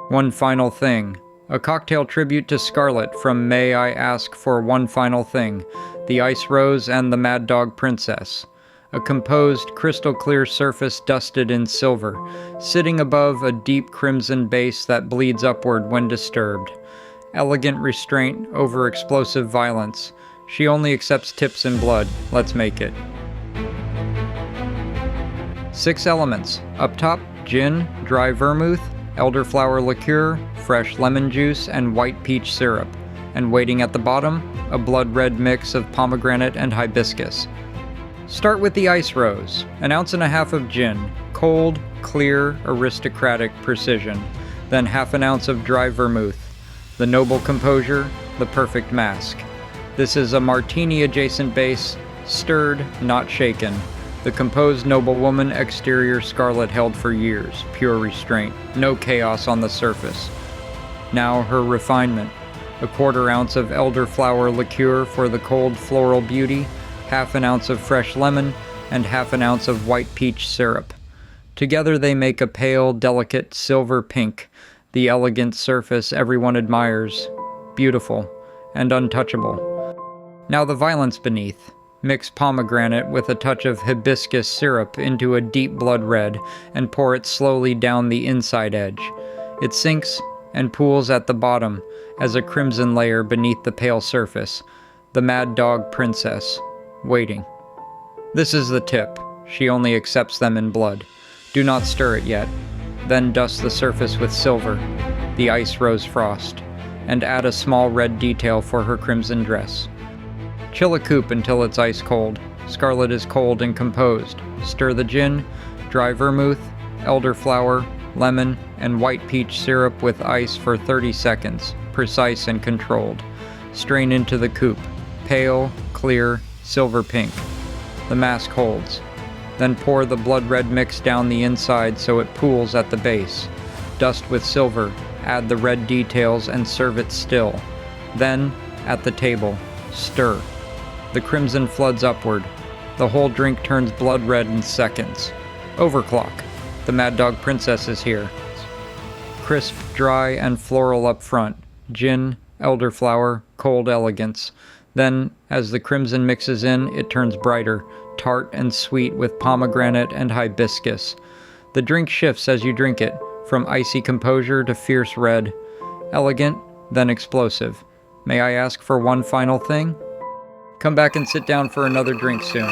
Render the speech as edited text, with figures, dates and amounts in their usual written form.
One Final Thing. A cocktail tribute to Scarlet from May I Ask for One Final Thing, the Ice Rose and the Mad Dog Princess. A composed, crystal-clear surface dusted in silver, sitting above a deep crimson base that bleeds upward when disturbed. Elegant restraint over explosive violence. She only accepts tips in blood. Let's make it. 6 elements. Up top, gin, dry vermouth, elderflower liqueur, fresh lemon juice, and white peach syrup. And waiting at the bottom, a blood-red mix of pomegranate and hibiscus. Start with the ice rose, 1.5 ounces of gin, cold, clear, aristocratic precision. Then 1/2 ounce of dry vermouth. The noble composure, the perfect mask. This is a martini-adjacent base, stirred, not shaken. The composed noblewoman exterior Scarlet held for years, pure restraint, no chaos on the surface. Now her refinement, a 1/4 ounce of elderflower liqueur for the cold floral beauty, 1/2 ounce of fresh lemon, and 1/2 ounce of white peach syrup. Together they make a pale, delicate silver pink, the elegant surface everyone admires, beautiful, and untouchable. Now the violence beneath. Mix pomegranate with a touch of hibiscus syrup into a deep blood red and pour it slowly down the inside edge. It sinks and pools at the bottom as a crimson layer beneath the pale surface. The Mad Dog Princess, waiting. This is the tip. She only accepts them in blood. Do not stir it yet. Then dust the surface with silver, the ice rose frost, and add a small red detail for her crimson dress. Chill a coupe until it's ice cold. Scarlet is cold and composed. Stir the gin, dry vermouth, elderflower, lemon, and white peach syrup with ice for 30 seconds, precise and controlled. Strain into the coupe, pale, clear, silver pink. The mask holds. Then pour the blood-red mix down the inside so it pools at the base. Dust with silver, add the red details and serve it still. Then, at the table, stir. The crimson floods upward. The whole drink turns blood red in seconds. Overclock. The Mad Dog Princess is here. Crisp, dry, and floral up front. Gin, elderflower, cold elegance. Then, as the crimson mixes in, it turns brighter, tart and sweet with pomegranate and hibiscus. The drink shifts as you drink it, from icy composure to fierce red. Elegant, then explosive. May I ask for one final thing? Come back and sit down for another drink soon.